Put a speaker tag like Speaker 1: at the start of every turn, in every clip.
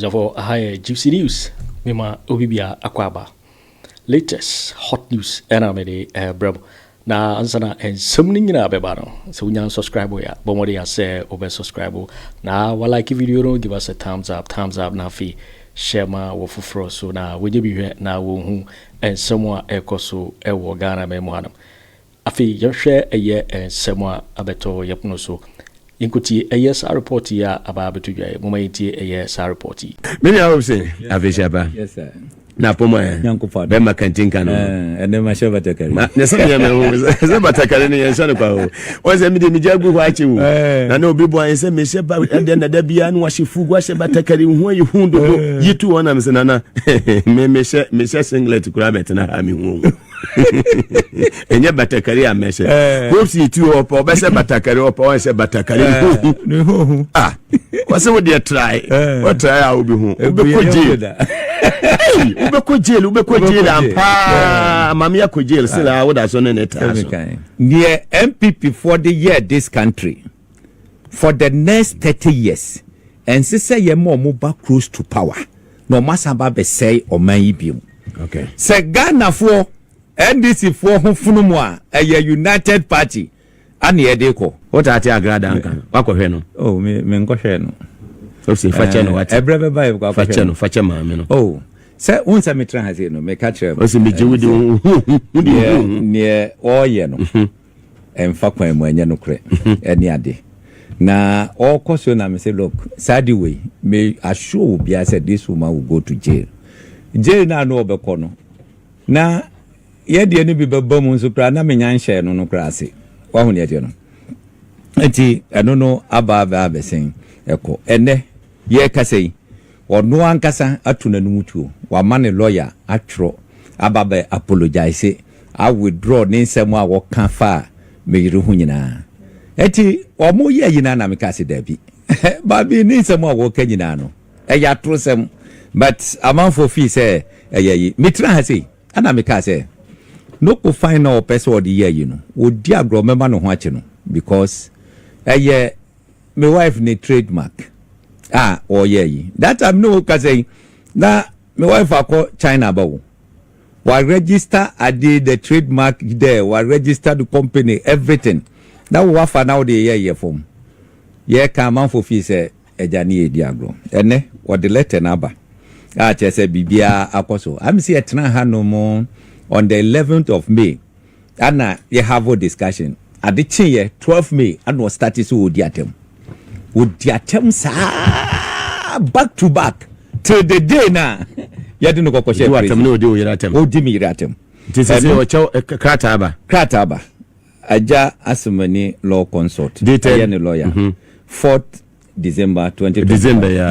Speaker 1: for high gypsy news. Mima Obibia Akwaba. Latest hot news enamede brabo. Na ansana and something na bebano. So we subscribe ya. Bomodi ya say over subscribe. Na like video give us a thumbs up na fi share ma wofufro so na we be here na wo hu and someone ekoso ewo Ghana me mo hanam. Afi you share a year and someone abeto yapno so. Inkuti a yes report ya ababetu ya momaiti a yes report.
Speaker 2: Many I say Avishaba.
Speaker 3: Yes sir.
Speaker 2: Na pomo
Speaker 3: Nyankopɔ
Speaker 2: be makantinka no
Speaker 3: ene ma hye batakari
Speaker 2: na se me se batakari ne yenso ne kwa o wose me de me jagu ho achi wo na na obi bo an se me hye ba de na da bia no wahye fugu wahye batakari ho yi hu do yitu wona me se na na me hye singlet kura betina ha me hu enye batakari a me hye hope si tu opo be se batakari opo won se batakari
Speaker 3: ne ho
Speaker 2: ah wose wo de try what try a obi hu obi ko je ubeko jail ampa mamia ko jail sila woda so ne taso
Speaker 3: near NPP for the year this country for the next 30 years and say ye more back close to power no masamba be say o man yibium
Speaker 2: okay
Speaker 3: say Ghana for NDC for hunfunumu a united party ani edeko
Speaker 2: what ati agrada anka wakohwe no
Speaker 3: oh me nkɔhwɛ no
Speaker 2: so say fache no what
Speaker 3: ebrebe ba ye
Speaker 2: fache ma me no
Speaker 3: oh say unsa metra ha say no me catch am
Speaker 2: o say me jewudi
Speaker 3: ne oye no emfa kwan mu anya no kre eni ade na all question na me say look sadi way me assure obi say this woman will go to jail na no obekọ no na ye de ni bi beba mu nso kra na me nyan hye no kra ase wa hu ne ade no enti eno no aba besen eko ene ye kasei ono ankasa atuna numutuo wa mane lawyer atro ababe apologize I withdraw ne nsem a wo kan fa meyiru hu nyina eti omo ye yina na mekase dabi babi ne nsem a wo kan nyina no ya tro sem but amanfo fi say eyi mitra ha sei ana mekase no ko final person of the year you know odi agro member no ho ache no because my wife ne trademark oh yeah that I'm no say na my wife akọ China bawo wa register ade the trademark there wa register the company everything that we for now the year from ye ka man for fee say ejani edi agro ene what the letter number che say bibia akoso am see etna ha no mo on the 11th of May ana ye have a discussion at the 12th May and was started so odi atem sa back to back till the day na ya de no kokoshe
Speaker 2: atem no odi oyiratem
Speaker 3: odi mi yiratem
Speaker 2: tise o chaw krata ba aja asmani law consult
Speaker 3: any lawyer 4th December 2020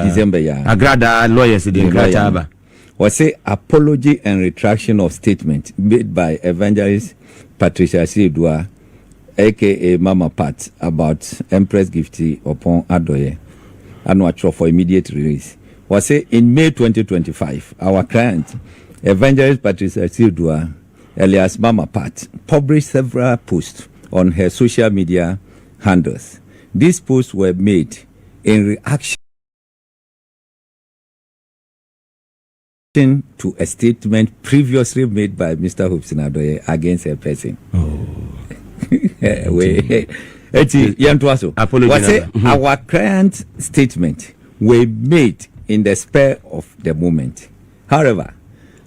Speaker 3: December ya
Speaker 2: agrada lawyers de krata ba
Speaker 3: was say apology and retraction of statement made by evangelist Patricia Sidua aka Mama Pat about Empress Gifty upon Adorye and watch for immediate release. Was say in May 2025, our client evangelist Patricia Sidua alias Mama Pat published several posts on her social media handles. These posts were made in reaction to a statement previously made by Mr. Hopeson Adorye against a person. Our client statement were made in the spur of the moment. However,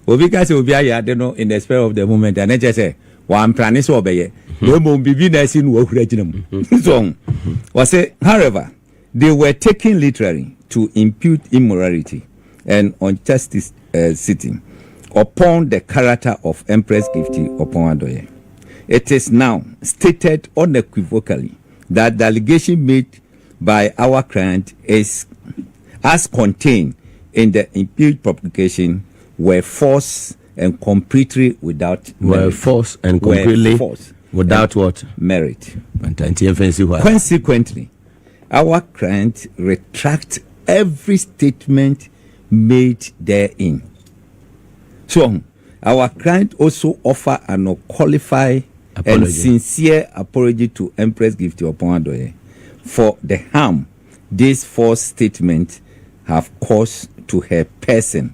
Speaker 3: because we are in the spur of the moment, and I just say, one plan so obey. However, they were taken literally to impute immorality and injustice sitting upon the character of Empress Gifty upon Adorye. It is now stated unequivocally that the allegation made by our client is, as contained in the imputed publication, were false and completely without merit.
Speaker 2: Were false and completely without what?
Speaker 3: Merit.
Speaker 2: Consequently,
Speaker 3: our client retracts every statement made therein. So, our client also offer an unqualified and sincere apology to Empress Gifty upon Adorye for the harm these false statements have caused to her person.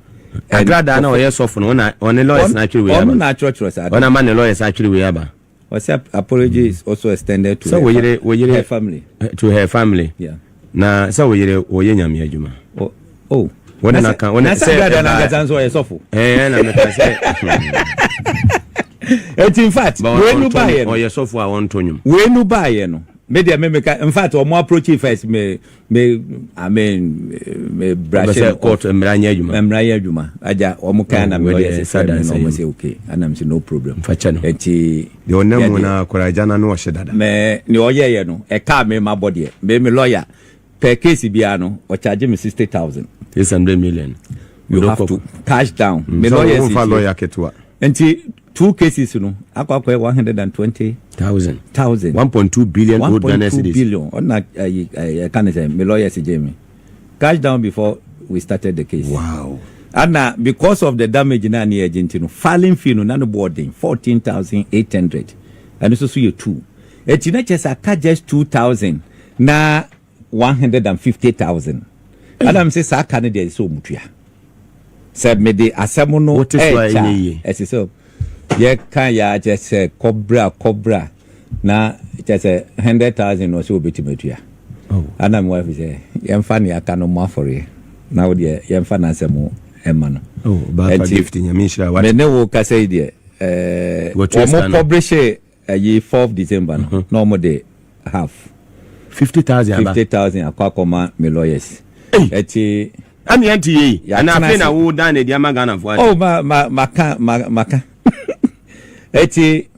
Speaker 2: Agrada na oye sofo no na on lawyers actually we aba.
Speaker 3: On natural trust.
Speaker 2: On man lawyers actually we aba.
Speaker 3: What's apology is also extended to
Speaker 2: her
Speaker 3: family.
Speaker 2: To her family.
Speaker 3: Yeah.
Speaker 2: Na so we oye nyame adwuma.
Speaker 3: Oh.
Speaker 2: When na kan when say
Speaker 3: Agrada na ganzo oye sofo.
Speaker 2: Na me can say.
Speaker 3: In fact, when you buy it,
Speaker 2: oye sofo a won tonyum.
Speaker 3: When you buy it no. Media me in fact or more approach first me brush
Speaker 2: court emranya
Speaker 3: adwuma aja o mo kan na me lawyers say okay and I'm say no problem
Speaker 2: facha no
Speaker 3: enti
Speaker 2: de onam na koraja na no ohye dada
Speaker 3: me ni oye no e ka me ma body me lawyer per case bia no o charge me 60,000
Speaker 2: 600 million
Speaker 3: you have to cash down me lawyers
Speaker 2: lawyer ketwa
Speaker 3: enti 2 cases no akwa 120,000
Speaker 2: 1.2 billion old Ghana cedis
Speaker 3: billion on can say me lawyer Jamie cash down before we started the case.
Speaker 2: Wow.
Speaker 3: And because of the damage in any agent filing fee no no boarding 14,800 and also so you 2 it not just a just 2,000 na 150,000 and I'm say sa Kennedy so mutua said me the asemo no
Speaker 2: what is why
Speaker 3: as so ye kan ya just say cobra na just 100,000 or so betimetua.
Speaker 2: Oh.
Speaker 3: And I'm wife say yemfa ne aka no more for ye now the yemfa na asemo emma no.
Speaker 2: Oh, ba gift nyame shira what
Speaker 3: me ne wo ka say de mo publish ye 4th December no no more dey half 50,000 akwa me lawyers eti
Speaker 2: ami anti and I feel na wo dan e dia magana for
Speaker 3: oh maka eti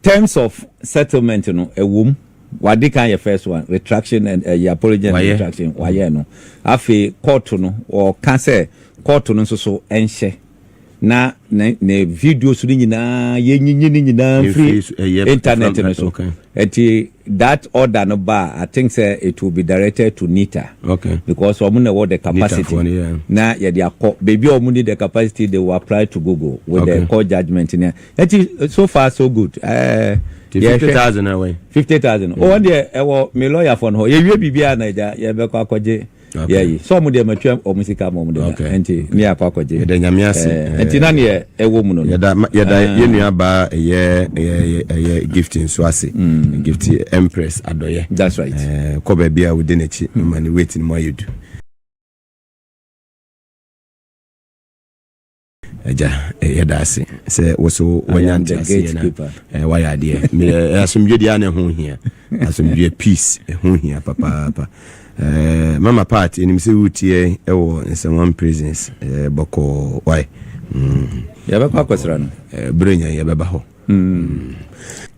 Speaker 3: terms of settlement no ewum wadi kan your first one retraction and apology and retraction why no afi court no or can say court no so enhye na videos ni nyina nyina free internet no so eti that order no bar I think say it will be directed to NITA because omu na the capacity na ye dey baby omu need the capacity they will apply to Google with the court judgment in eti so far so good
Speaker 2: 50,000 away
Speaker 3: 50,000 oh one there me lawyer for no ye bibia na ja ye be kwa kwaje yeah so omu dey matwa omu sika omu dey enti me akwa kwaje
Speaker 2: de nyame ase
Speaker 3: enti na ne ewo mu no
Speaker 2: yeda yenua ba ye gifting so ase gift Empress Adorye
Speaker 3: that's right
Speaker 2: ko ba bia we dey na chi mani waiting more you do eja yedase se woso wanyante ase na why ade me asomdwe dia na ho hia asomdwe peace ho hia papa mama part enim se wutie ewo nsem prisons boko why
Speaker 3: ya ba kwa kwasra no
Speaker 2: brenya ya beba ho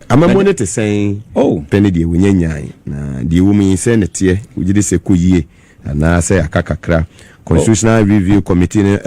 Speaker 2: amamone te sen Kennedy wonyanyan na die wumi se ne te wugide se koyie na se akakakra Constitutional Review Committee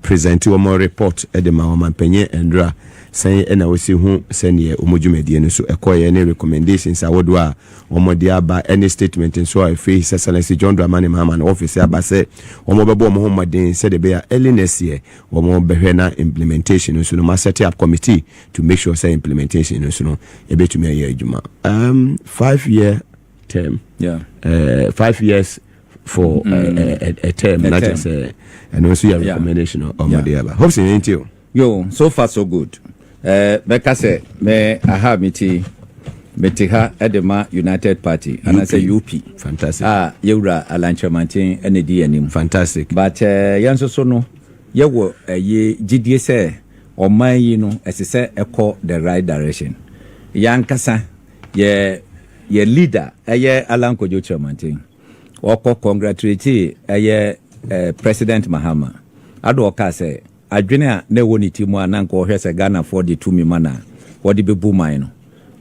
Speaker 2: present one report at the Mahamadu Endra saying and I will see who send ye omojumedi so acquire any recommendations I would wa omodia ba any statement and so I face Excellency John Dramani Mahamman office aba say omobebo Muhammadin said be early next year omo behena implementation so no set up committee to make sure say implementation so no e betumi aye adwuma 5-year term 5 years for a term not just and also your recommendation of Modiaba. Hopeson ain't you?
Speaker 3: Yo, so far so good. Beka say me aha meti ha Edema United Party and I say UP.
Speaker 2: Fantastic.
Speaker 3: Yewra Alanchamantin ND anim.
Speaker 2: Fantastic.
Speaker 3: But yanso so no yewo ye GDA say oman yi no esese ekọ the right direction. Yankasa ye leader Alan Kojo Kyeremanteng. Oko congratulate President Mahama Addo ka say adwene a na woni timu ananko ohwe se Ghana for the 2 mana wodi bebu man no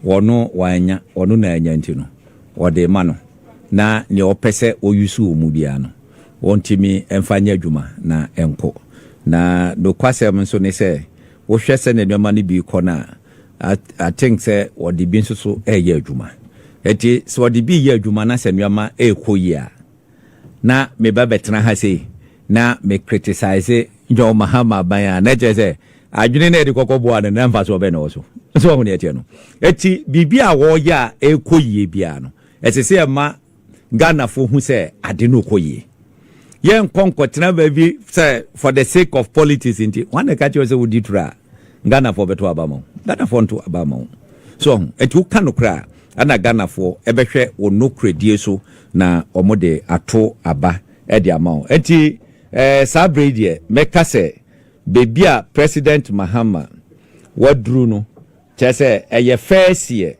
Speaker 3: wono wanya ono na anya ntino wode ma no na ne opese oyusu omu bia no wontimi emfanya adwuma na enko na do kwasem nso ne se wo hwe se ne nneema ne bi kona I think say wodi bi nso so eye adwuma eti so wodi bi ye adwuma na se nneema ekoyia na me ba betena ha sei na me criticize John Mahama baya na je say adwene na edi kokobo an na mfa so be na oso so ho ne etie no eti bibia wo ya ekoyie bia no etese ma Ghana fo hu say ade no koyie yen konkotena baby say for the sake of politics inti one catch you say we ditra Ghana for beto abamo Ghana for to abamo so etu kanu kra ana Ghana for ebehwe ono kredie so na omode ato aba e di amount enti sabre die meka say baby a President Mahama wadru no chese eye first year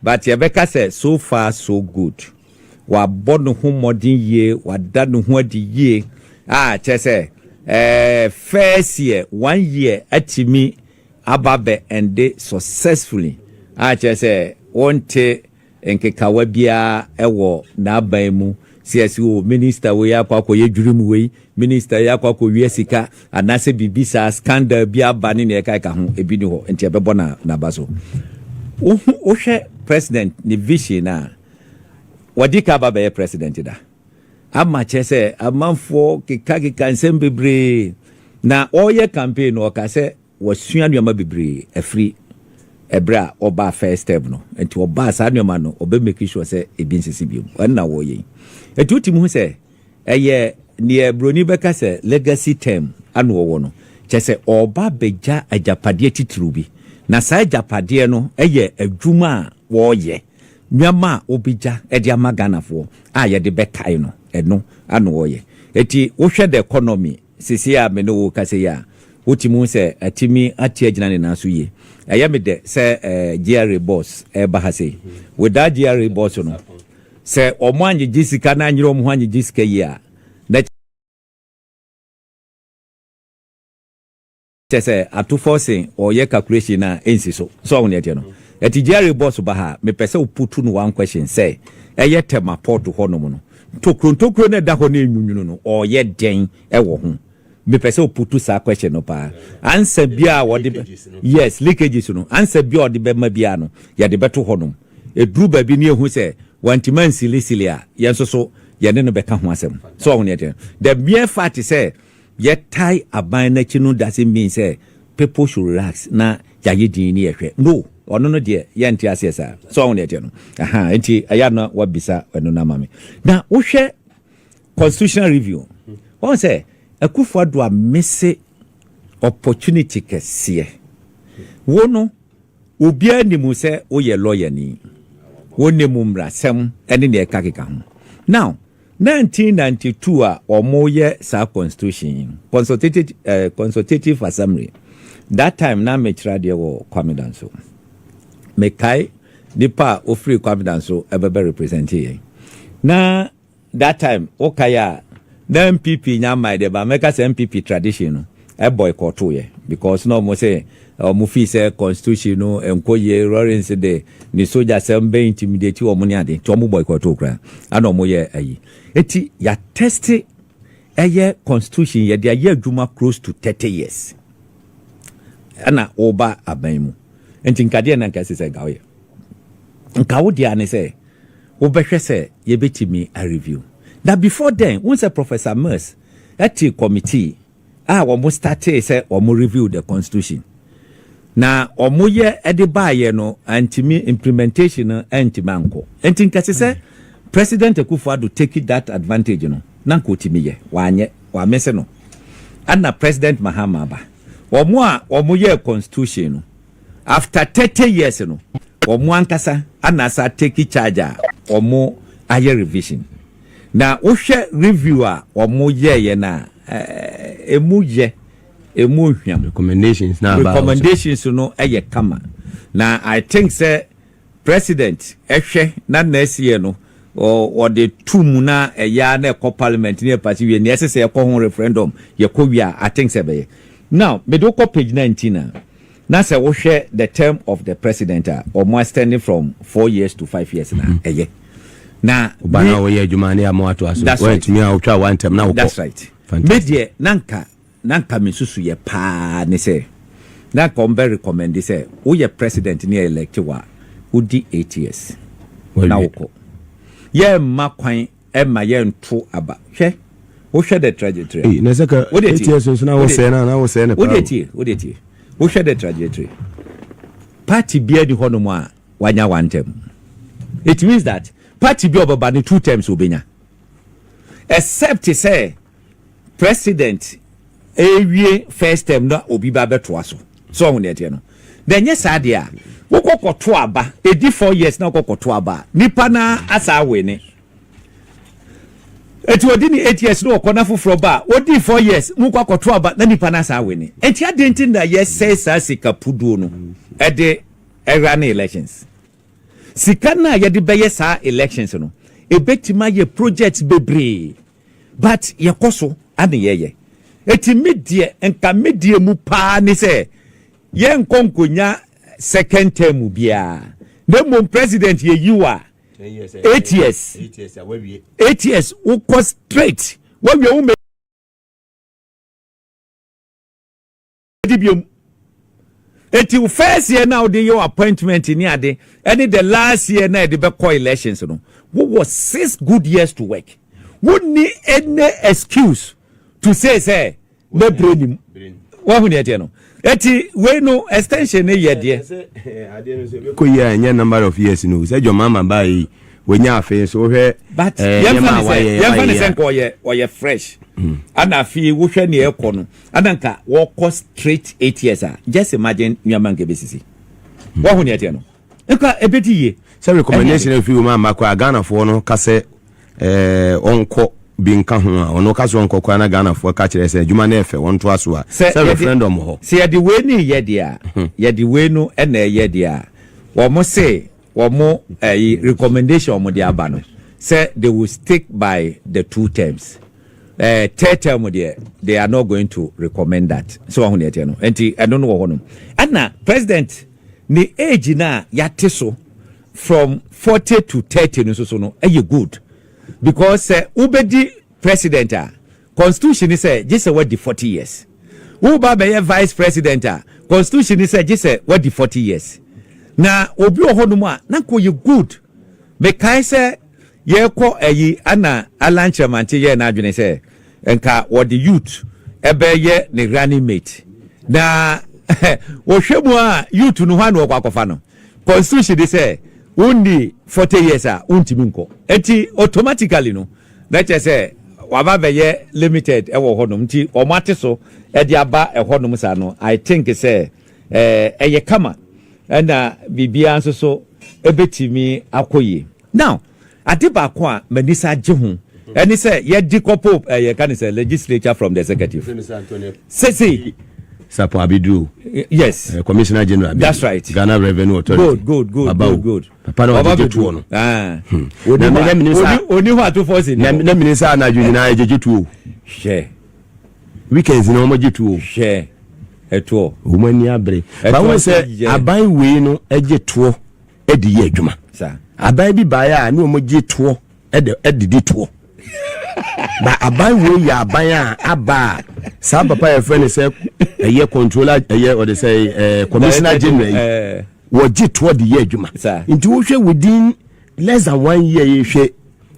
Speaker 3: but ye beka say so far so good wa bono ho modern ye wa da no ho adi ye chese first year 1 year atimi ababe ende successfully chese wonte enkekawa bia ewo na aban mu CSO minister we akwa yedwurum we minister yakwa wie sika anase bibisa scandal bia bani ne ka ho ebi ni ho enti ebebo na baso wo hwe president ni vision na wadika baba ye president da ama chese amanfo keka nsem bebre na oye campaign o ka se wasua nneoma bebre afri ebra oba first step no enti oba sa nneoma no obe make sure se ebi nsisi bi na wo ye etuti mu se eye ne broni beka se legacy term anu wo no chese oba beja ajapade titru bi na sa ajapade no eye adwuma wo ye nyama obija edi amagana fo ye de bekai no eno anu wo ye eti wo hwe the economy sisi a me no wo kase ya wotimu se atimi ati agina ne naso ye eye me de se GRA boss ba ha se without GRA boss no se omo anye jisika na anyiro omo anye jisika yi a na se Ato Forson or ye calculation na ensi so won ye no eti GRA boss ba ha me pese oputu no one question say eye tema port ho no no tokro na da ho na enwunwunu no or ye den wo ho me pese oputu sa question no pa answer bia wode yes leakages no answer bia wode be ma bia no ye de beto ho no edru ba bi ne ehu say wantiman silisilia yenso so ye ne no beka ho asem so won ye the mere fact say ye tie aban na chi no doesn't mean say people should relax na yaye din ni ehwe no ono no de ye nti asesa so won ye no enti aya no wabisa eno na mame na wo hwe constitutional review won say Akufo Addo a messe opportunity kese wo no obi animu say wo ye lawyer ni wonne mumra sem ene ne ekakeka ho now 1992 a omoye sa constitution consultative assembly that time na me trade wo kwamedanso me kai nipa ofri kwamedanso ebebe represent ye na that time okaya na NPP nyama de ba make say NPP tradition no e boycott ye because no mo say mo fi say constitution no enkoye Lawrence de ni soldier sem be intimidate o mo ni ade to mo boycott okra ana mo ye ayi eti ya test eye constitution ye de ye adwuma close to 30 years ana oba aban mu enti nkade na nkase say gawe nka wo dia ne say wo behwe say ye betimi a review that before then once a Professor Mers at a committee almost started say or review the constitution na omoye edibaye no antimi implementation antimanko entin kase say President Akufo Addo take that advantage no na nkotimi ye wanye wa mese no ana President Mahama ba omoye constitution no after 30 years no omo ankasa ana sa take charge omo aye revision na ohwe reviewer omo ye na emu hwam recommendations no eye kama na I think say president ehwe na next year no or the two na eya na ko parliament ne party we ne say ko ho referendum ye ko wi I think say be now me do ko page 19 na say wo hwe the term of the president or more standing from 4 years to 5 years na eye na
Speaker 2: bana wo ye adwuma ne amoato aso went me outwa one time na wo
Speaker 3: that's right media nanka mesusu ye pa ne say na kombe recommend say wo ye president ne elect wa udi 8 years na wo ye makwan e ma ye nto aba hwe wo hwe the trajectory
Speaker 2: na saka 8 years so na wo say na wo say ne pa
Speaker 3: wo hwe the trajectory party bia di hono mu a wanya one term it means that party bi obaba ne 2 terms obenya except say president ewie first term na obi ba beto aso so ho net no then yes adia wo kokoto aba edi 4 years na kokoto aba nipa na asa wene eti odi ni 8 years no okona foforo ba odi 4 years mu kokoto aba na nipa na asa wene enti adentin na yes say sa sika pudu no ede era na elections sika na ye de beye sa elections no ebetima ye projects bebre but ye koso ade ye eti medie enka medie mu pa ni se ye nkonkonya second term bia the president ye yiwa 8 years 8 years who cost straight what we make eti first year now the your appointment ni ade any the last year na the be call elections no what was 6 good years to work would need any excuse to say me brain what hu ne no eti we no extension ne ye de
Speaker 2: ko ye anya number of years no say your mama buy we nya afi so hwe
Speaker 3: but ye senko ye fresh ana fi wo hwe ne ekọ no adanka wo cost straight 8 years just imagine nyama nke besisi what hu ne no enka ebeti ye
Speaker 2: say recommendation of you mama kwa Ghana for no kase onko binka ho a ono kaso onko kwa na Ghana for ka kire say juma na efe won to aso a say referendum ho
Speaker 3: say the way ni ye dia ye the way no e na ye dia wo mo say wo mo recommendation mo dia aba no say they will stick by the 2 terms third term they are not going to recommend that so ho ne tie no enti I don't know wo no ana president ni age na yate so from 40 to 30 no so no e good because ubedi president constitution is just what the 40 years uba be vice president constitution is just what the 40 years na obi ohonum a na ko ye good be kai say ye ko ayi ana alanchemante ye na adwene say enka what the youth ebe ye ne running mate na wo hwemu a youth no hwa na okwakofa no constitution is only 40 years untimi nko enti automatically no that is say wababeye limited ewo honum nti omate so e di aba e honum sa no I think say eye kama na bibia nso so ebetimi akoye now adiba ko a manisa je hu eni say ye di kopo ye kan say legislature from the executive say
Speaker 2: Sapo Abidu.
Speaker 3: Yes.
Speaker 2: Commissioner General.
Speaker 3: That's right.
Speaker 2: Ghana Revenue Authority.
Speaker 3: Good.
Speaker 2: Papa no Agyarko no.
Speaker 3: Oni ho Ato Forson.
Speaker 2: Na minister na Junior Agyarko.
Speaker 3: Share.
Speaker 2: Weekends no mo Agyarko.
Speaker 3: Share. Eto.
Speaker 2: O mani abre. Ba won say aban we no Agyarko e di ye adwuma.
Speaker 3: Sir.
Speaker 2: Aban bi ba ya na o mo Agyarko e di to. Ba aban we ya aban a aba sa papa your friend say eye controller eye or they say commissioner general wo gi toward the year adwuma nti wo hwe within less than 1 year ye hwe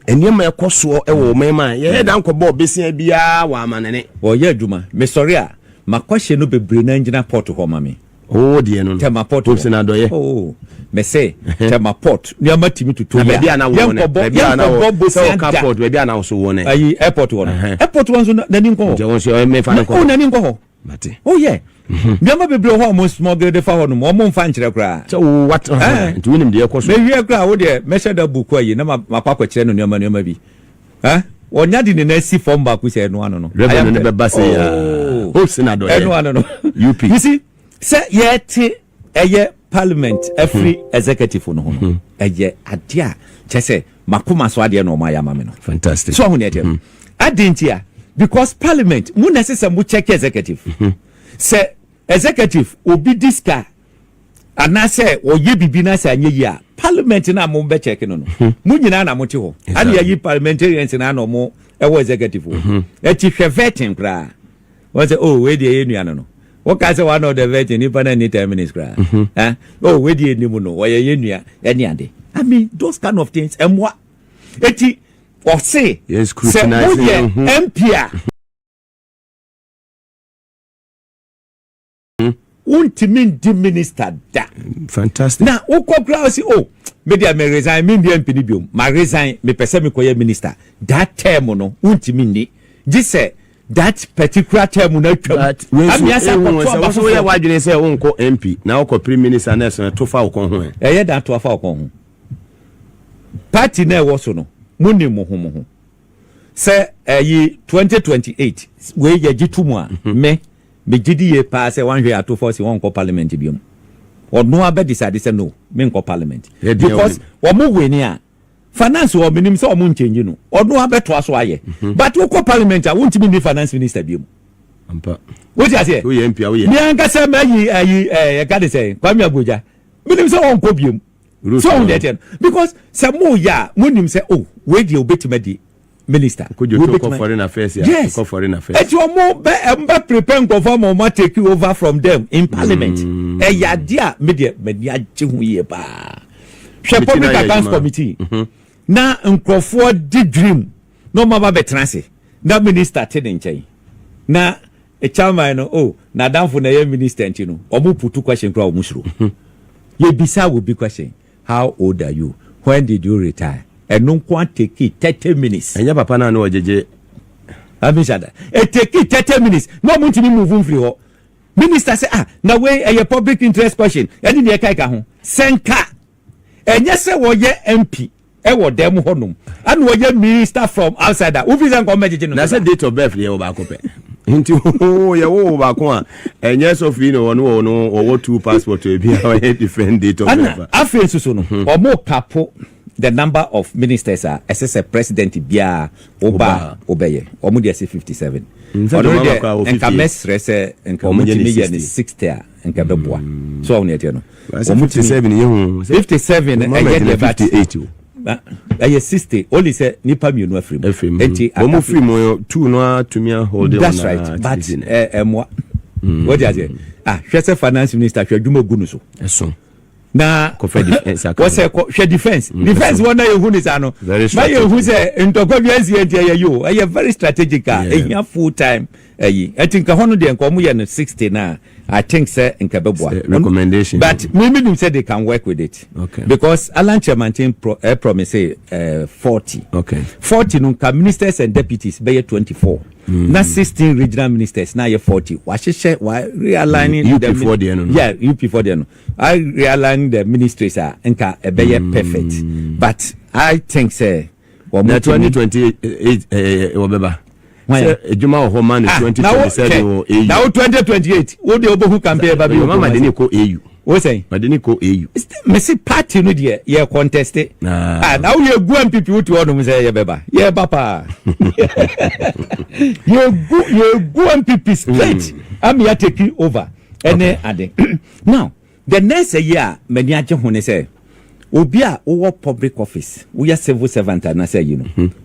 Speaker 2: enema ekoso e wo mema ye dan ko bo besia bia wa amanene
Speaker 3: wo ye adwuma me sorry a makwahye no bebre na ngina port ho mame
Speaker 2: oh de no
Speaker 3: tema port
Speaker 2: Hopeson Adorye
Speaker 3: oh me say tema port ni amatimi tutu
Speaker 2: ya bia na wo ne bia na wo so port bia na wo so wo ne
Speaker 3: ayi airport wo airport wo na ni nko
Speaker 2: je won se me fa nko
Speaker 3: oh na ni nko ho
Speaker 2: mate
Speaker 3: oh yeah ni ama bebre ho mo smuggle de fa ho no mo mfa nkyere kra
Speaker 2: so what nti winim de ekoso
Speaker 3: me wie kra wo de me shada buku ayi na mapakwa kyere no ni ama bi onya di ne na si form ba ku se no ano no
Speaker 2: revenue ne be ba se ya Hopeson Adorye
Speaker 3: eno ano no
Speaker 2: UP
Speaker 3: you see say yet eye parliament every executive no ho eye ade a chese makoma so ade no ma ya mame no
Speaker 2: fantastic
Speaker 3: so ho ne ade adentia because parliament mu necessary mu check executive say executive obi diska ana say oye bibi na say anye ya parliament na mo be check no mu nyina na mo ti ho ade ya yi parliamentarians na no mo ewo executive e ti hwe vetting kra wọ́n say oh we dey enu no what can say one of the vetting if na any 10 minutes kra oh we dey enu no we ye enua any ade I mean those kind of things emwa eti or say
Speaker 2: yes scrutinizing
Speaker 3: MPA ultimate di minister da
Speaker 2: fantastic
Speaker 3: na ukokra say oh media me resign me di MP ni biom ma resign me pese me koye minister that term no ultimate ni ji say that particular term na twam amiasa ko
Speaker 2: so we wadwene say wonko MP na wonko prime minister na so to fa wokon ho
Speaker 3: that to fa wokon ho party na wo so no munim ho say 2028 we ye gitumu a me gidi ye pa say one way Ato Forson wonko parliament biom no abe decide say no me nko parliament because omo we ni a finance or minimum so omo change no no abe to aso aye but woko parliament a won't be finance minister biom
Speaker 2: ampa
Speaker 3: what you say
Speaker 2: we MP we
Speaker 3: me anka say me God say Kwame Agoja minimum so wonko biom so on that because some more ya munim say oh we dey obetimadi minister
Speaker 2: Kojo to foreign affairs
Speaker 3: yes.
Speaker 2: To foreign affairs
Speaker 3: et you more be prepare go for more take you over from them in parliament ya dia media agye hu ye ba hwe public accounts committee na nkrofo di dream no mama be transe na minister tede nchen na a chairman no na danfo na ye minister ntino omo putu question kra omo suro ye bisa will be question how old are you when did you retire and no quan take 30 minutes
Speaker 2: enya papa na no ojeje
Speaker 3: abishada it take 30 minutes no muntu ni move free ho minister say na we a public interest question eni ne kai ka ho senka enye se wo ye MP e wo dem honum and wo ye minister from outside that we fit come mejeje no
Speaker 2: na say date of birth ye wo ba ko pe nti ye wo ba ko a enye so free no no wo two passport e bi a different date of birth
Speaker 3: afi so no omo kapo the number of ministers are as president bia oba obeye omo dey say 57 enka mesre say enka omo timi ye 60 enka beboa so on etie no
Speaker 2: omo 57 ye hu
Speaker 3: 57 eye dey
Speaker 2: 58
Speaker 3: eye 60 only say nipa mienu afrim
Speaker 2: enti omo film two no atumi hold on
Speaker 3: that's right but emwa what you say hwese finance minister hwadwuma gunu so
Speaker 2: eso
Speaker 3: na what's a defense one you who is ano my you who say intokwabiansi enti you are very strategic a full time I think hono de nkomo ye 60 na I think say nkabeboa
Speaker 2: recommendation
Speaker 3: but maybe say they can work with it because Alan Kyeremanteng promise 40 no ministers and deputies be 24 na 16 regional ministers na 40 why realigning
Speaker 2: them UP4 there no
Speaker 3: UP4 there no I realign the ministries are nka be perfect but I think say
Speaker 2: 2028 wobeba ejuma ho man 2027
Speaker 3: now 2028 wo de obohu campaign ba bi
Speaker 2: mama de ni ko AU
Speaker 3: wo say
Speaker 2: madeni ko AU
Speaker 3: me see party no de ye contest now you go NPP wo ti ono say ye beba ye papa you go NPP straight am ya take over any ade now the next year many aje ho ne say obi a wo public office we are civil servant and say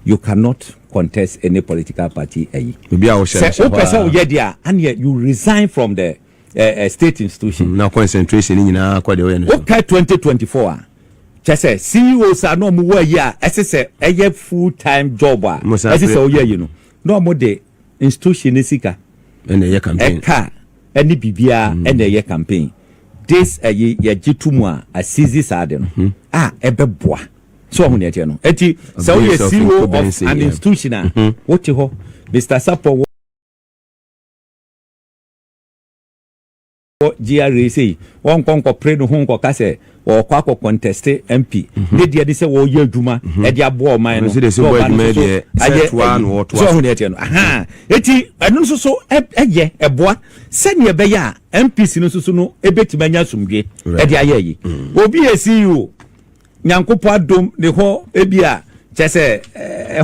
Speaker 3: you cannot contest any political party
Speaker 2: obi a wo share
Speaker 3: and you resign from the state institution
Speaker 2: na concentration nyina kwa de we no
Speaker 3: okay 2024 say CEOs are no mu wa ya say full time job say o ye no mo de institution nisika
Speaker 2: and ye campaign
Speaker 3: any bibia and ye campaign this ye gitumu a seize sade no ebeboa so ho ne ete no enti so ye CEO of an institution what ho Mr. Sapo GRA say won konko pre no ho ka say o kwa contest MP ne dia de say wo ye adwuma e dia bo man no
Speaker 2: so so bo adwuma de set one or two
Speaker 3: so ho ne ete no eti enu so eye eboa se ne be ya MPC no so no ebetima nya sumdwe e dia ye yi obi e CEO nyankopo adom ne ho ebia chese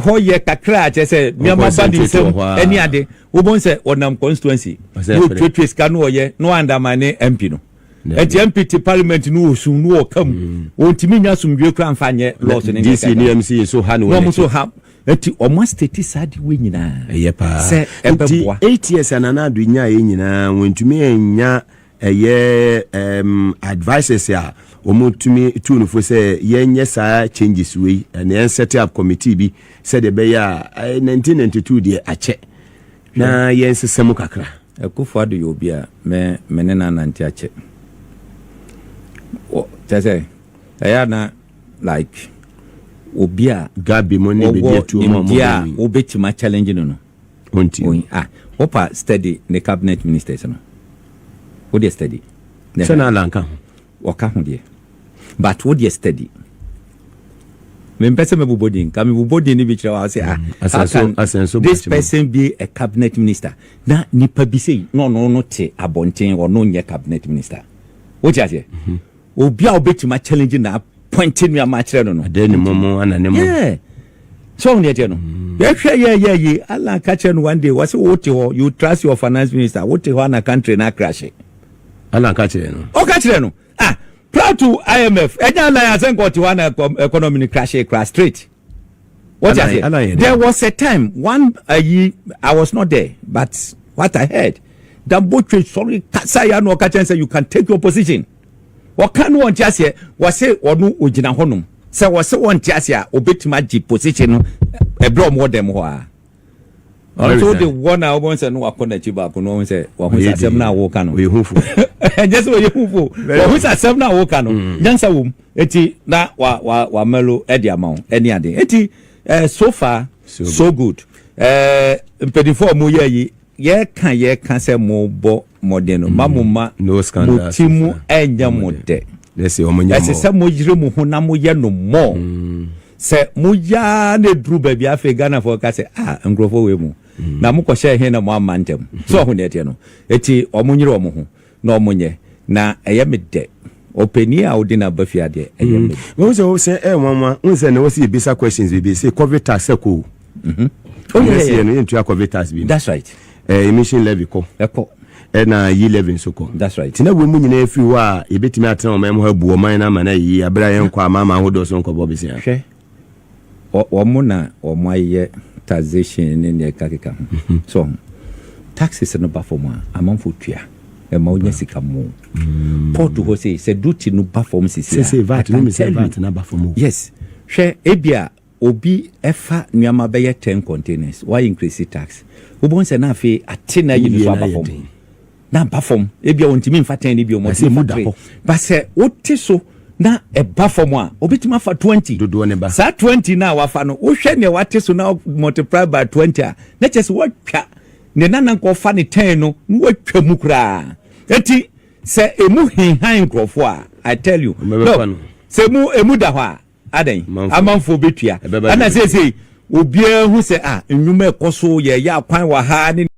Speaker 3: ho ye kakra chese miama badi sem eni ade wo bon se onam constituency wo twetwe ska no ye no andamane MP no eti MP parliament no osun no okam wontimi nya sumdwe kra mfanye laws ne
Speaker 2: DC ni MC so ha no
Speaker 3: so ha eti omo state side we nyina
Speaker 2: yepa
Speaker 3: se ebeboa
Speaker 2: 8 years anana adu nya ye nyina wontumi enya advices ya omutumi tunu fo say yenye sa changes we and set up committee bi said the be ya 1992 de ache na yensesemu kakra
Speaker 3: Akufo Addo yobi a me na nanti ache o tese na like obi a
Speaker 2: gabby money Bediatuo
Speaker 3: mo ya obetima challenge no Opa study the cabinet ministers no. What they study?
Speaker 2: Sena lanka.
Speaker 3: Waka ho de. But what they study? Me pese me bubodi, ka me bubodi ni bi kire wa say this person be a cabinet minister. Na nipa bi say no te abonten or no nye cabinet minister. What you say? Obi a obetima challenge na pointing me a match no.
Speaker 2: Then momo ananemo.
Speaker 3: Yeah. So on the no. Yeah. Allah catch one day. Was you trust your finance minister? What you want a country na crash?
Speaker 2: Allah catch no.
Speaker 3: Oh, catch no. Prior to IMF, I think one economy crash straight. What I say? There was a time I was not there, but what I heard, that both sorry, Kasaya no catch and say you can take your position. What can one just say? Was say or no ujina honum. So was one just here obey my position a blow more than more. Also the one I once and no upon the chiba no say who's a semna wokano. We who and just what you who who's a semna wokano. Jansa womb eti na wa melo ediamount any other eti so far so good. Before mu ye can say more modern mamma
Speaker 2: no scandal.
Speaker 3: Timu enya mode.
Speaker 2: Let's say omonya.
Speaker 3: Say mo yire mo ho na mo ye no more. Say mo ya ne dru ba bia fe Ghana for ka say ngrofo we mu. Na mo ko share he na mo amantem. So ho ne tie no. Eti omonyire omo ho na omonye na eye me de. Openi a odi na bafia de eye me.
Speaker 2: We say mama, we say no see bisa questions we be say COVID tax ko.
Speaker 3: Oh yeah.
Speaker 2: No into COVID tax be.
Speaker 3: That's right.
Speaker 2: Emission levy ko.
Speaker 3: Eko.
Speaker 2: Na yi levy so ko.
Speaker 3: That's right.
Speaker 2: Tina we mu nyina afi wa e betimi atena o mem ha bu o man na ma na yi abra yen kwa mama hodo so nko bobisi ya.
Speaker 3: Hwe. O mo na o mo aye taxation ne kakeka. So taxes no ba for mo amanfo tua. E ma onya sika mo. Port ho say duty no ba for mo sisi.
Speaker 2: Say VAT no me say VAT na ba for mo.
Speaker 3: Yes. Hwe ebia obi efa nuama be 10 containers. Why increase tax? Obon se na afi atena yi so ba for mo. Na bafom ebia wontimi mfa 10 ni bi o mo se muda ho ba se wote so na e bafom a obetima fa 20
Speaker 2: dodo ne ba
Speaker 3: sa 20 na wafa no wo hwe ne wate so na multiply by 20 a na chese watwa ne nanan ko fa ne 10 no watwa mu kra eti se emu hinhan krofo a I tell you no se mu emu da ho a adan amanfo betua ana se obia hu se enwuma ekoso ye ya kwan wa ha ne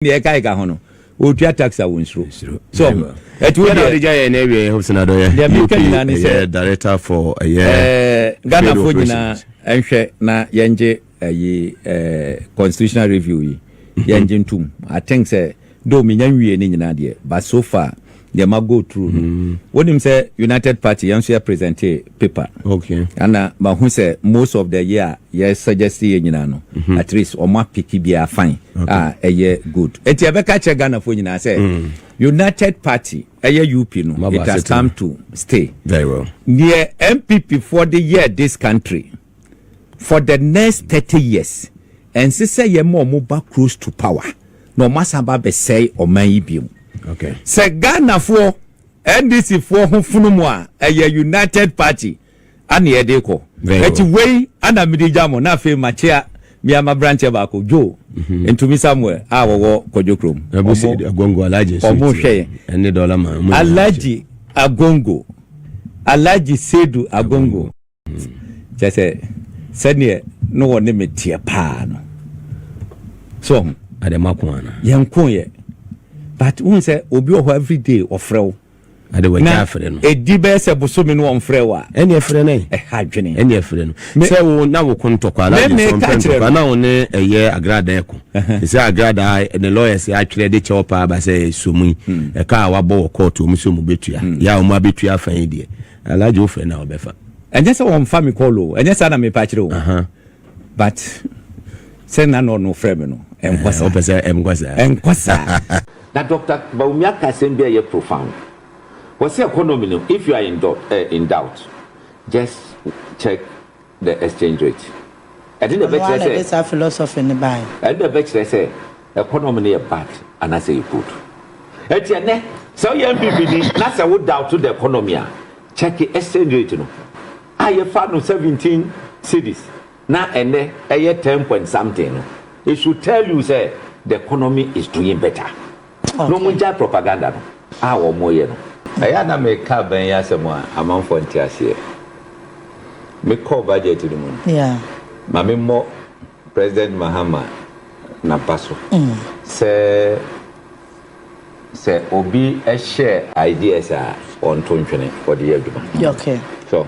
Speaker 3: Ayɛka hono o tua tax a wonsro so et we
Speaker 2: dey jay na we Hopeson Adorye
Speaker 3: the
Speaker 2: director for
Speaker 3: Ghana for nyina enhwɛ na yenje constitutional review yi yenje ntum I think say do me nyanwie ni nyina de but so far they ma go through what him say United Party yan share present paper
Speaker 2: okay
Speaker 3: and ma hu say most of the year yes suggest ye nyina no at least o ma pick bia fine good eti abeka che Ghana for nyina say United Party UP no it has come to stay
Speaker 2: very well
Speaker 3: near NPP for the year this country for the next 30 years and say ye more back close to power no masaba be say o man yibium.
Speaker 2: Okay.
Speaker 3: Se Ghana for NDC for ho funumu a United Party ani edeko. Eti wey ana midijamo na fe machia miama branch ba ko jo. Entumi somewhere wo Kojo krom.
Speaker 2: Agongo alleges.
Speaker 3: Omo hwe.
Speaker 2: Ene dollar man.
Speaker 3: Alleges agongo. Alleges sedu agongo. Jese sene no woni metie pa no. So
Speaker 2: Ademako ana.
Speaker 3: Yankon ye. But one say obi o every day ofrew
Speaker 2: ade we afre no
Speaker 3: edibe se bosomi no ofrew a
Speaker 2: ene afre ne
Speaker 3: hadwene
Speaker 2: ene afre no se wo na wo kontokwa la de so na wo ne eye agrada eko se agrada ne lawyers ya twere de cheopa ba se somu e ka wa bo court o muso mu betua ya o mu abetua afan de alaje ofre na obefa
Speaker 3: enye se wo mfa mi call o enye se na me pa kire o but se na no frame no enkwasa
Speaker 2: o pese
Speaker 3: enkwasa. Now, Dr. Bawumia Campaign be profound. What's the economy? If you are in doubt, just check the exchange rate. I think the best say
Speaker 4: it's a philosophy in the buy.
Speaker 3: And the best say economy is bad, and I say you put. Etienne, so you NPP, that's a would doubt to the economy. Check the exchange rate. I have found 17 cities. na ene 10 point something. It should tell you say the economy is doing better. No more propaganda. Our moye no. Ayana me ka ben ya se mo amanfo ntiase. Me call budget ni mo.
Speaker 4: Yeah.
Speaker 3: Mami mo President Mahama na paso. Say obi a share ideas on 2020 for the year.
Speaker 4: Okay.
Speaker 3: So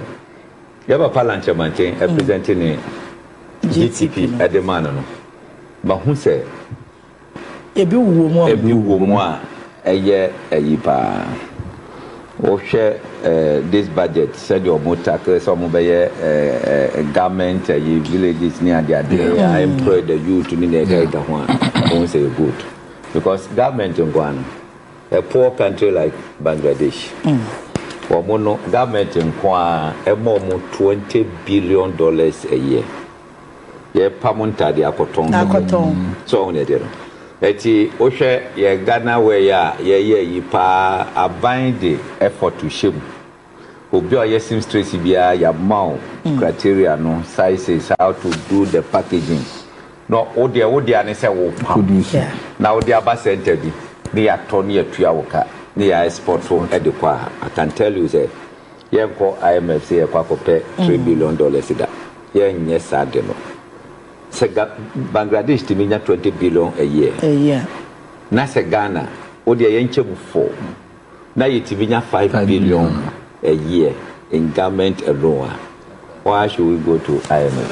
Speaker 3: you have a parliament representing GTP at the man no. But who say
Speaker 4: ebi wo mo
Speaker 3: a year pa o share this budget said your motor some government villages near there I employ the youth to need the one won't say good because government in Ghana a poor country like Bangladesh or mono government in Ghana more $20 billion a year ye pamonta de akoton so on there eti o hwe ye Ghana we ya ye yi pa aban de effort to shame obi o ye sim stress bia ya maw criteria no sizes how to do the packaging no o de ane say wo produce na o de aba center bi ne ya ton ya tua wo ka ne ya export so e de kwa I can tell you say ye ko IMF say kwa ko pay $3 billion da ye nye sade no Bangladesh to me $20 billion a year. Na se Ghana, odi yenche before. Na yitivinya $5 billion a year in government alone. Why should we go to IMF?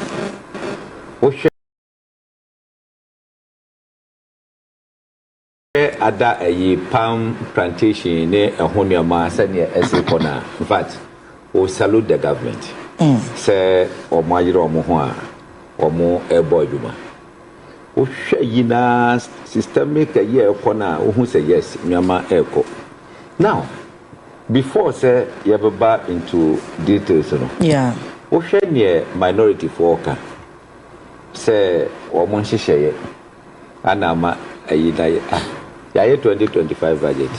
Speaker 3: Ada a palm plantation ne ahonia ma senior essay corner. In fact, we salute the government. Say or major or moha. Or more airboy duma. O yina systemic a year corner who say yes, Myanmar airco. Now, before say you ever back into details,
Speaker 4: yeah.
Speaker 3: O near minority worker say or Monshe Anama a year 2025 budget.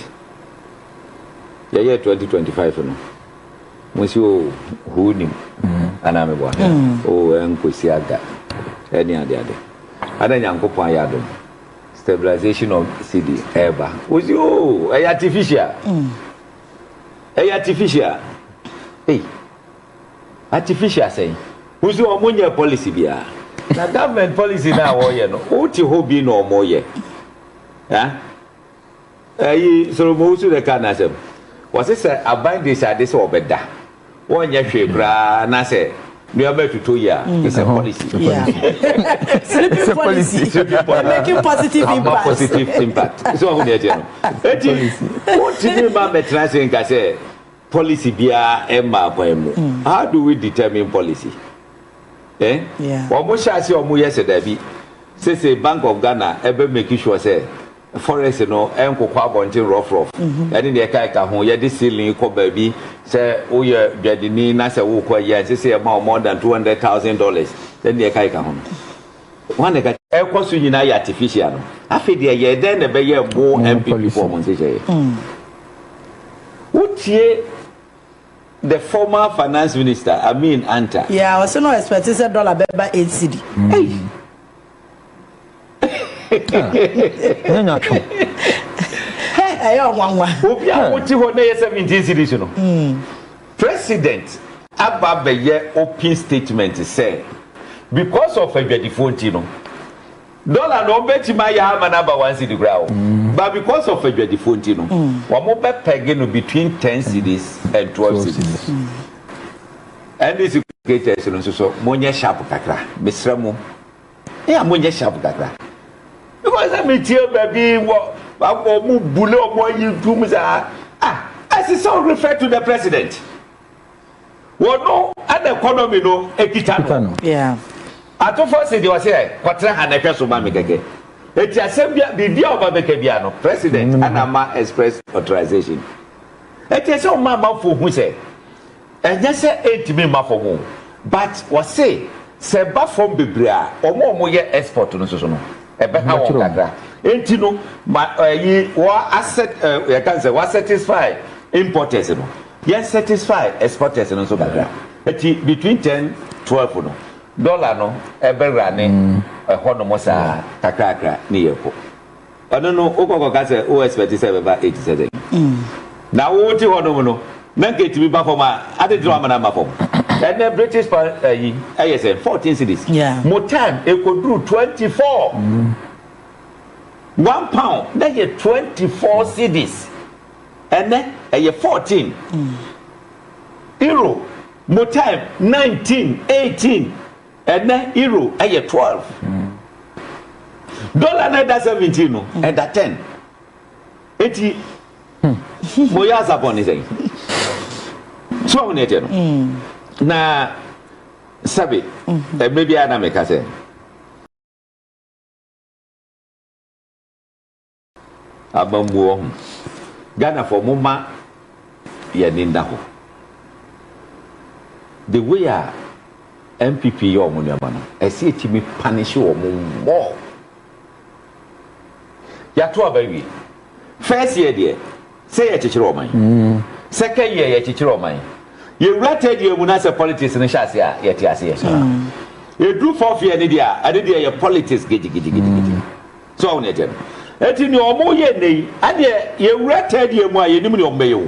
Speaker 3: Year 2025 no. Monsieur who knew Anamebo oh Nkosi Aga any other other Yankopon Yadom stabilization of CD ever was you artificial hey artificial say who's your money policy bia na government policy now oh no oti hobi no more ye so most of the canasem was it say abind this obeda one year bra na say we are about to 2 years. It's a policy.
Speaker 4: It's a policy. Making positive impact.
Speaker 3: Positive impact. So what do you know? What do you mean translating? I say policy bia emma poemu. How do we determine policy?
Speaker 4: Yeah.
Speaker 3: What shall see omu yesterday be? Say Bank of Ghana ever make sure say forest no enko kwa bontin rough and the kaika ho ye de ceiling ko baby say o ye dwadini na say wo kwa ye say more than $200,000 then the kaika ho one ka e kosu nyina ya artificial no afi de ye den na be ye bo NPP for mo say utie the former finance minister Anta
Speaker 4: yeah I was no expecting say dollar be by 8 cedi
Speaker 3: President Ababeye open statement say because of a $20 dollar no bet my number 1 cedi ground but because of a $20 one more peg between 10 cedis and 12 cedis and this is so money sharp kakra misramo money sharp kakra because I meet you, baby, what below what you do, as it's all referred to the president. Well, no, and the economy, no, Ekitano.
Speaker 4: Yeah.
Speaker 3: Ato Forson was here, Quatra and a person, Mammy. It's a same the deal of Babecabiano, president, and Ama express authorization. It is all mamma for who say, and just say 8 million for more. But was say, Seba from Bibria, or more export to the Entino, asset, I can say, was satisfied importers, yes, satisfied exporters, and also between 10, 12, dollar no eberane ho no mo sa kakrakra ni yeko ono no okoko ka se o expect say be ba 87 na wo ti ho no no na nketi bi ba for ma ade drum na ma for and the British ISM 14 cities more time e could do 24 £1 that is 24 cities and then 14 euro more time 19 18 and then euro 12 dollar na 17 no and that 10 80 moya zapon is so on it na sabe maybe ana make say abambuo Ghana for mama ya ninda ho the way a NPP yo mo nyama no e see timi punish wo mo ya to abawi first year there say ya chechiro man second year ya chechiro man you rated you when I say politics in Shasi, yet yes, you do for fear, I did your politics giddy. So on it. And in your more ye, and you rated you more, you know, mayo.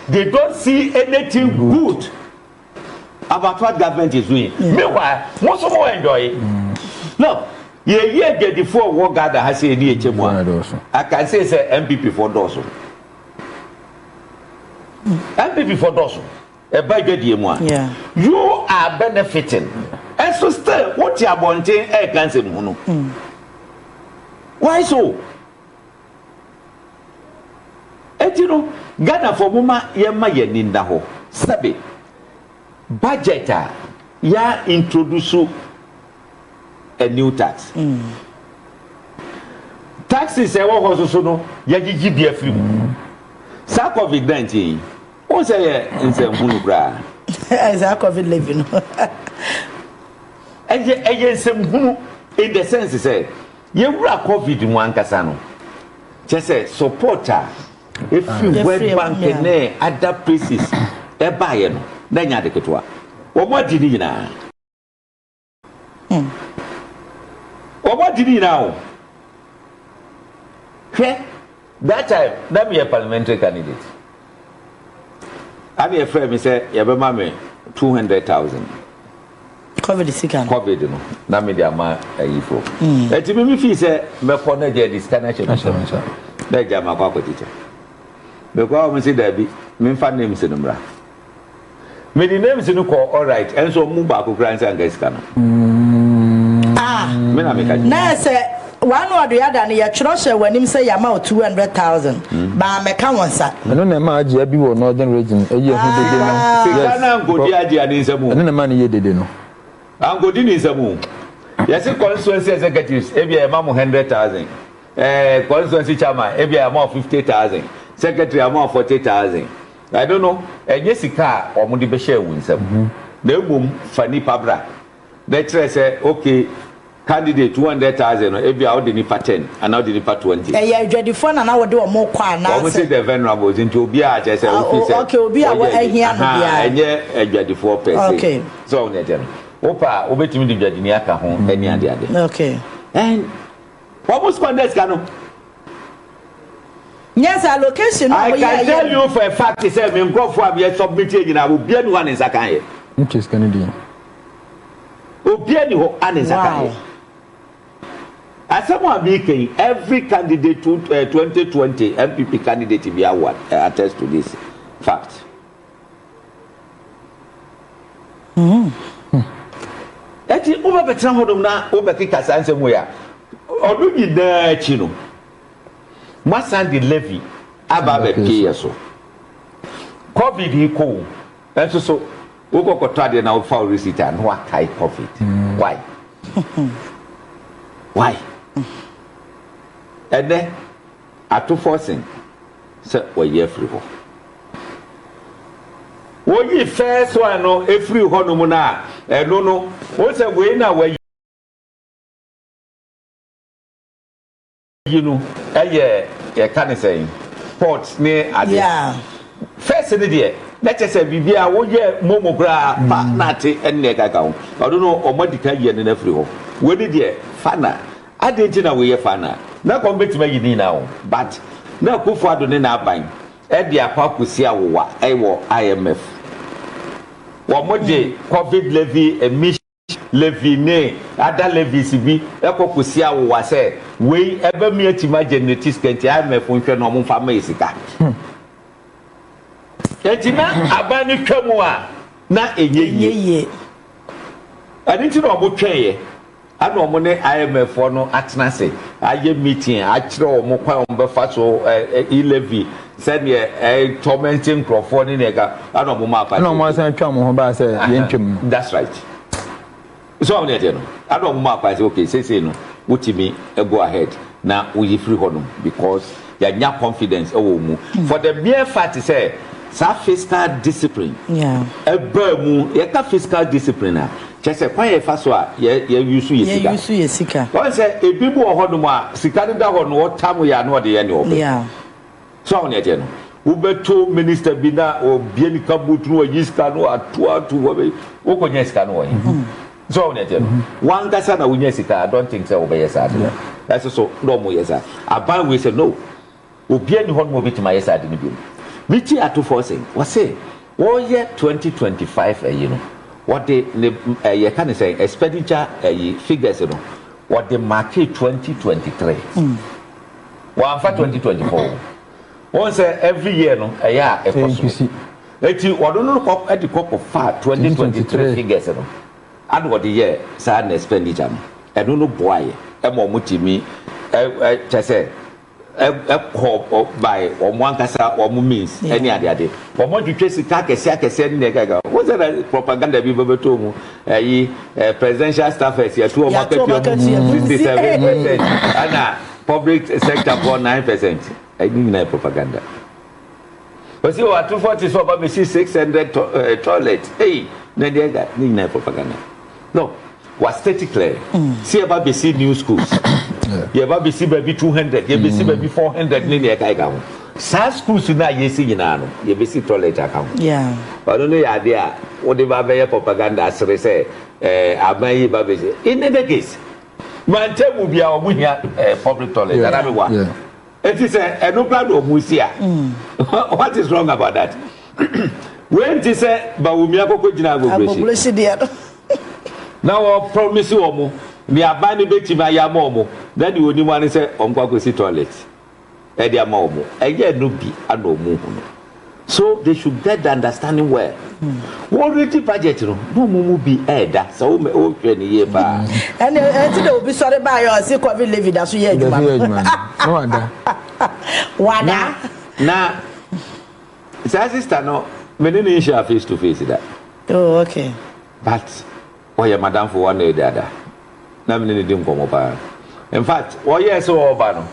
Speaker 3: They don't see anything good about what government is doing. Meanwhile, most of all enjoy it. No, ye get the 4 war gather has a DHM. I can say MPP for Dosso. NPP for those a budget you are benefiting and so still what you are wanting a cancer why so you know Ghana for mama yema yeninda ho sabe budget ya introduce a new tax taxes e wo so no ya gigi bia free sa COVID-19 o say nsem hunu bra
Speaker 4: za COVID living
Speaker 3: eye nsem hunu in the sense say ye wura COVID mu ankasa no che say supporter if you World Bank ne other places e buy no na nya de ketwa wo mo di ni nyina o that time that be a parliamentary candidate I be a friend me say you be mama 200,000
Speaker 4: COVID sikan
Speaker 3: COVID no na me dia ma ayifo eti me fi say me ko na je this kind of na jama kwa teacher because me say that be me fa name se numra me the name se no ko all right enso mu ba ko kran say angasika no me na me ka
Speaker 4: na say one or the other ya church when him say yama 200,000 ba me ka wonsa
Speaker 5: no na ma age bi wo northern region eye hu dede no
Speaker 3: Ghana ngodi age ani nsemu
Speaker 5: no na ma ne ye dede no
Speaker 3: angodi ni nsemu yes constituency executives e bia ma 100,000 constituency chairman e bia ma 50,000 secretary ma 40,000 I don't know enye sika o mo di be share wu nsemu na egum fani pabra na tire say okay candidate 200,000 every out the nipa 10 and out the nipa 20
Speaker 4: yeah ready for na we do more kwa na
Speaker 3: we say the venerable into obi a je say we say
Speaker 4: okay obi a we ahia no bia
Speaker 3: enye ready for person
Speaker 4: okay
Speaker 3: so on there opa obetimi di ready ni aka ho eni ade
Speaker 4: okay
Speaker 3: and almost contest kanu
Speaker 4: yes allocation
Speaker 3: I can tell you for a fact say me nkofo abia submit nyina obi ani one nsa kan ye
Speaker 5: interest Kennedy
Speaker 3: obi ani ho ansa kan ye Asamu Abike, every candidate to 2020 NPP candidate be award attest to this fact. Eti oba betra hodom na oba kika sanse mu ya. Odu gida chino. Masan di levy aba be pay so. COVID ko. Enso so ukokotwa de na ofa receipt and wa kai COVID. Why? Why? And then Ato Forson said, "Well, you're free." What you first one no every honomuna no what's a way now where you know yeah can say ports near yeah first in the
Speaker 6: Let us say bibia wo ye momokra pa na te enne kaka ho odo no omodika ye ne na firi ho we ni de fana ade na we ye fana na kombetima yi ni na ho but na Akufo Addo ne na aban e de akwakosi awowa e wo IMF wo mode covid levy emission levy ne ada levies bi e kokosi awowa se we ebe mi atima genetics kenti IMF nhwe no mo fa ma isika etima abani twemu a na enyeye adinti no obo tweye ana omo ne IMF no atena se aye meeting akire omo kwan omo befa so e-levy said ye tormenting crofon ni nega ana omo ma pa
Speaker 5: ana omo san twa mo ho ba se ye ntwem
Speaker 6: that's right so omo ne dey no ana omo ma pa se okay say no wutimi go ahead na we free honum because ya nya confidence e wo mu for the mere fact say sa fiscal discipline ebamu ye ka fiscal discipline a chese kwa ye fa so a ye use ye sika won say ebibu ohodum a sika da ho no tam ya no de ye ne obe so on ye je no wo beto minister bi na obie ni kabutu o yiska no atu wo be wo ko nya sika no wo so on ye je no wan kasa na wo nya sika I don't think say wo be yes ade that's so no mo yes aban we say no obie ni ho no obitima yes ade ni bi Michi Ato Forson was say, oh yeah, 2025 you know. What they you can say expenditure figures you know. What they market 2023. One for 2024. One say every year no a year a possible. Let's what don't look up at the cop of far 2023 figures you know. And what the year sad expenditure. I don't know boy. Emo mutimi just say by one kasa or means any other. For more you trace kese ni nega. What's that propaganda be beto mu? Presidential staffers here 2 market 67%. And public sector for 9%. I think na propaganda. But see what 240 so about 600 toilets. Hey, nega ni propaganda. No, was static clear. See about BC new schools. You ever be see baby 200, you be see baby 400 ni e kai ka ho. Sa schools na yesi nyina no, you be see toilet account. Yeah. But no ya dia, what the baba propaganda asere say abayi baba say. In the case, man tell mu bia omu hia public toilet na be wa. It is a no plan of musia. What is wrong about that? When they say Bawumia koko jina agbogbo. Now promise omo mi abani beti ma ya momo then you only one say omkwa go see toilet e dia ma omo eye no bi anomu hu so they should get the understanding where already budget no mu bi eda so o hwe ni ye ba and enti de obi sore ba yo see covid levy da so ye adwuma no wada na sister no me no share face to face that oh okay but oya madam for one day dada na me ne dim komo pa in fact o yes o ba no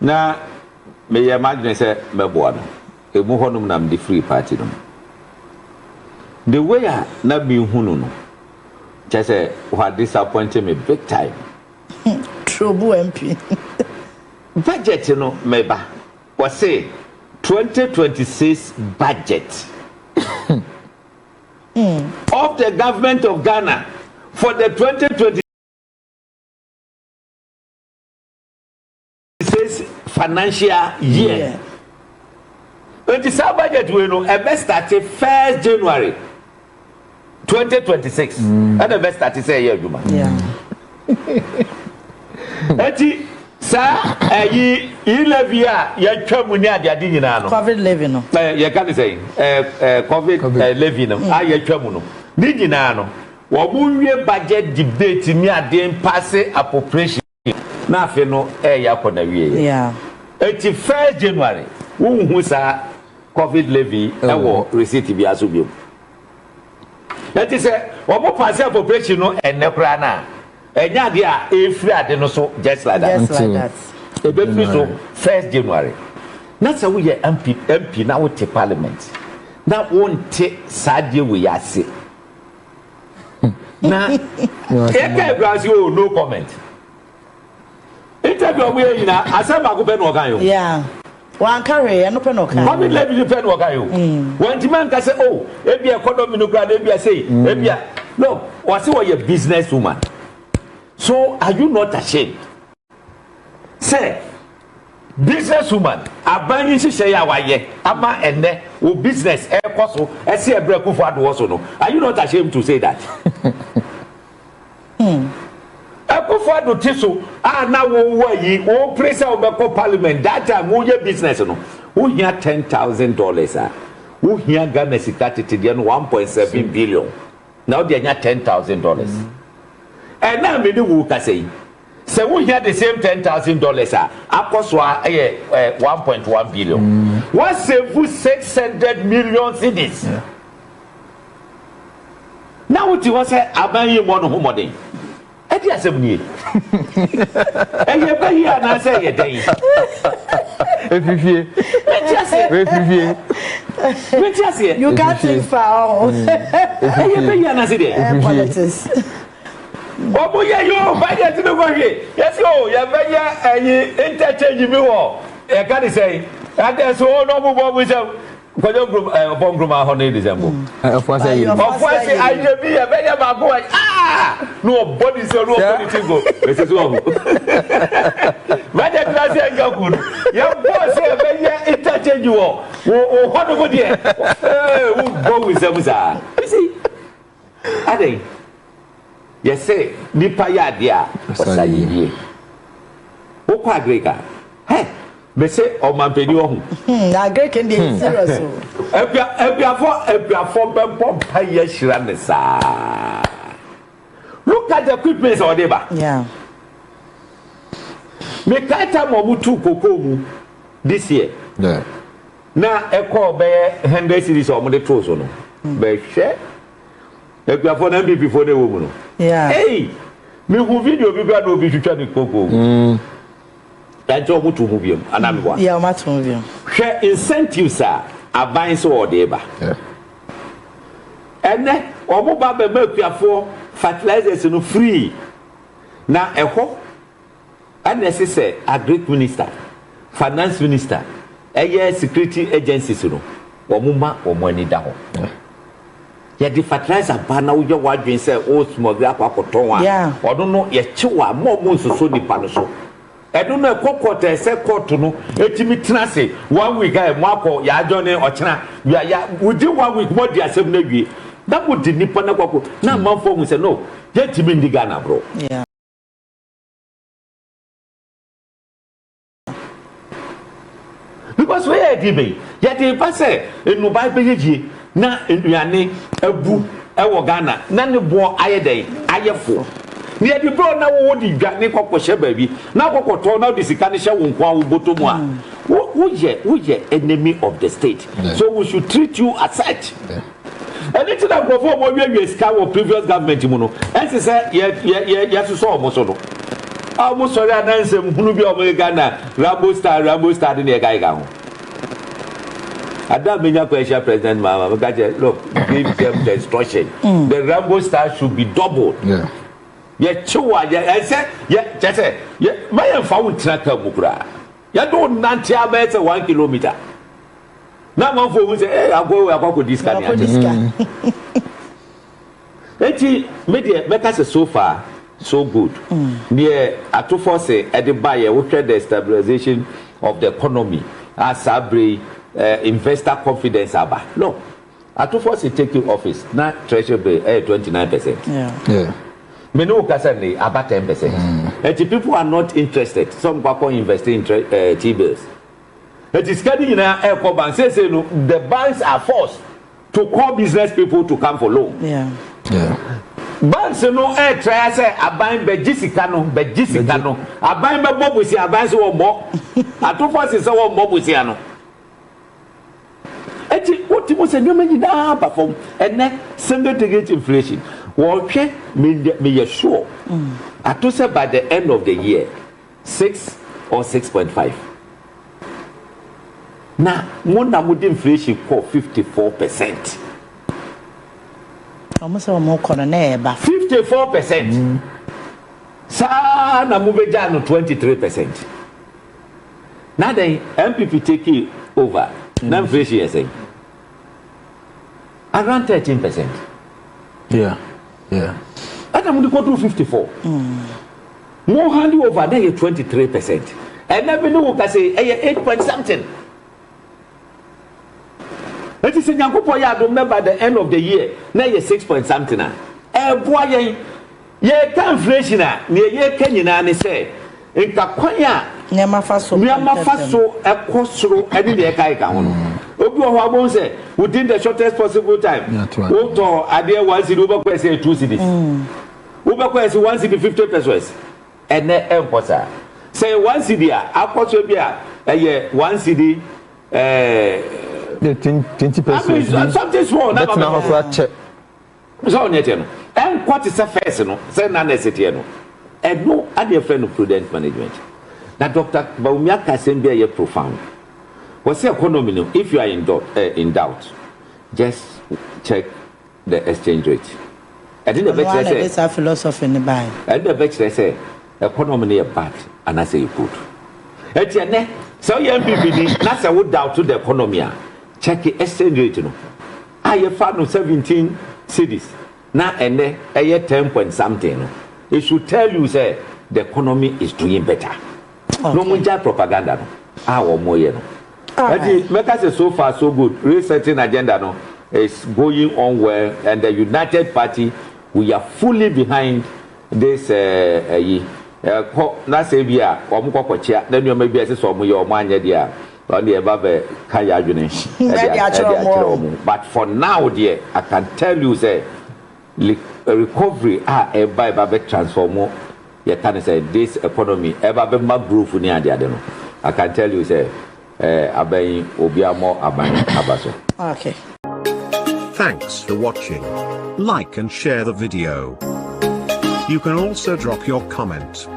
Speaker 6: na me ye imagine say me bo no e mu honum na me free party no the way na be hunu no just say what disappointed me big time trouble MP budget no me ba we say 2026 budget of the government of Ghana for the 2026 financial year. It is our budget we know a best start 1st January 2026. And the best start say year Juma. Eti sa levy a ye twam ni ade ade nyina no. Covid levy no. Ye can say COVID levy no. Ye twam no. Ni nyina no. Wo munwie budget debate ni ade passe appropriation. Na afi no ya kona wie. Yeah. 1st January wo sa COVID levy ewo receipt bi aso bi. Eti say wo passe appropriation no enekra na. Enya de a free ade no so just like that. Just like that. E be free so 1st January. Na say we MP na wo te parliament. Na wonte sadie we yase. Na e ka no comment. Interview we na asema go be no kan yo. Yeah.
Speaker 4: One carry no pen no carry.
Speaker 6: How let me depend what I When the man can say, oh, maybe a economy no grad, maybe I say, maybe no, what's what your business woman. So are you not ashamed? Say, business woman, abanyi say awaye, ama ene, o business e koso, e see Akufo Addo also no. Are you not ashamed to say that? Akufo Addo tiso, na wo yi, wo praise obeko parliament that time wo ye business no. Wo hia $10,000 ah. Wo hia Ghana sika tete de no 1.7 billion. Now they nya $10,000. And now me do wo ka say. Say we hear the same $10,000 akoswa 1.1 billion. What save 600 million cedis? Yeah. Now what you want say abayi mo no homodin. E di asem ni. E ye ba here na say ye den.
Speaker 5: Efifie.
Speaker 4: Efifie. You can't think far.
Speaker 6: E ye ba here na say dey.
Speaker 4: Politics.
Speaker 6: Obo ye yo budget no go here. Yes yo, ye be ye interchange me wo. E ka dey say, that so no bo we say Kojo group upon group on December.
Speaker 5: Of course I
Speaker 6: IJB ye be ye ba go. No body say no body go. We say so. Budget class e ga good. Ye boss ye be ye interchange wo. O hodo go there. Who go with them sir. You see? Ade yes say nipa ya dia osayiye o kwa agreka he me say o man pedi ohun
Speaker 4: na agreka dey serious o
Speaker 6: ebiafo bempo pa ye hira ne sa look at the equipment or deba
Speaker 4: yeah
Speaker 6: me kaita mo mutu koko mu this year
Speaker 5: yeah
Speaker 6: na eko be 100 series o mo de to so no be hwe ebiafo na NPP for the woman.
Speaker 4: Yeah.
Speaker 6: Hey, me who video bi gba no bi twitwa ni koko. Dan jo mutu mu biam anamwa.
Speaker 4: Yeah, matu mu biam.
Speaker 6: Hwe incentives aban so ode ba.
Speaker 5: Yeah.
Speaker 6: Ene omo ba be makuafo fertilizers no free. Na eho unnecessary agri minister, finance minister, security agencies no. Omo ma omo ani da ho. Ya di fertilizer ba na wo wadwen say o smogri akwakoton a odo no ye chewa mo nsoso nipa no so edo no ekokota se court no etimi tenase 1 week a mo akọ ya adwone ochena ya wudi 1 week mo di asem na wie da mo di nipa na kwako na manfo hu say no ye timi ndiga na bro
Speaker 4: yeah
Speaker 6: because we are dibe ya di pase enu ba be yie na nnuane abu ewo Ghana na ne bo ayedai ayefo ne edi bro na wo di dwane kokoshe baabi na kokoto na di sika ne hye wo nko awo botomu a wo ye enemy of the state so we should treat you as such anything that go for mo we sika wo previous government mu no ense say ye so mo so no mo sorry anansem hunu bi o mo Ghana Rambo star de ne ga ho Aremeyaw Anas President Mahamadu look, give them the instruction. The Rambo star should be doubled.
Speaker 5: Yeah.
Speaker 6: Yeah, chewa. I said, yeah, just say, yeah. My found tracker mukra. You don't nanti about 1 kilometer. Now one for who say, hey, I go this guy. Eti media make us so far so good. Near Ato Forson at the buyer, we try the stabilization of the economy. Asare. Investor confidence aba no Ato Forson taking office na treasury bill 29%.
Speaker 4: Yeah
Speaker 6: me no kasa ni about 10%. And people are not interested, some people invest in T-bills. It is getting na eco bank say no the banks are forced to call business people to come for loan.
Speaker 4: Yeah
Speaker 6: Banks no try say aban be jisika no aban be bobusi aban so wo mo Ato Forson say wo mo busi ano what you say, no man, perform and single digit inflation. Okay, me sure. I to say by the end of the year, 6 or 6.5. Now, more inflation call 54%.
Speaker 4: Almost more corner,
Speaker 6: 54%. Sa na move down to 23%. Now the NPP take it over. Now inflation is saying around 13%.
Speaker 5: Yeah.
Speaker 6: And I'm going to go to 54. More handy over there, 23%. And never know what I say, 8 point something. Let us say, I remember the end of the year, now you're 6 point something. Boy, ye can inflation, near ye Kenyan, and say, in Kakwaya, Niamafaso, a coastro, and in the Kaika. Obi who say within the shortest possible time. Oto ade 1 cedi Uber say 2 cedis. Uber say 1 cedi 50 pesos. And then emposa. Say 1 cedi akoso bia 1 cedi
Speaker 5: 20 pesos.
Speaker 6: Something small na
Speaker 5: ba na check.
Speaker 6: So nyete no. En kwati se first no. Say na necessity no. And no ade friend of prudent management. That Dr. Bawumia Campaign be profound. What's the economy? If you are in doubt, just check the exchange rate. I think the best say
Speaker 4: it's a philosophy in the Bible.
Speaker 6: And the best say economy is bad and I say good. Etienne, so you NPP na say would doubt to the economy. Check the exchange rate no. I found 17 cities. Now and there 10 point something no. It should tell you say the economy is doing better. Okay. No more propaganda no. Or more no. Make us say so far so good. Resetting agenda no is going on well, and the United Party we are fully behind this. Na say bia omukokwochia then you maybe say so mo ye omanye dia on the above kaya adwene. But for now dear, I can tell you say recovery a by transform. You can say this economy ever be magproof ni ade no. I can tell you say. Okay.
Speaker 7: Thanks for watching. Like and share the video. You can also drop your comment.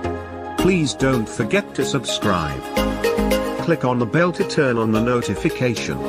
Speaker 7: Please don't forget to subscribe. Click on the bell to turn on the notification.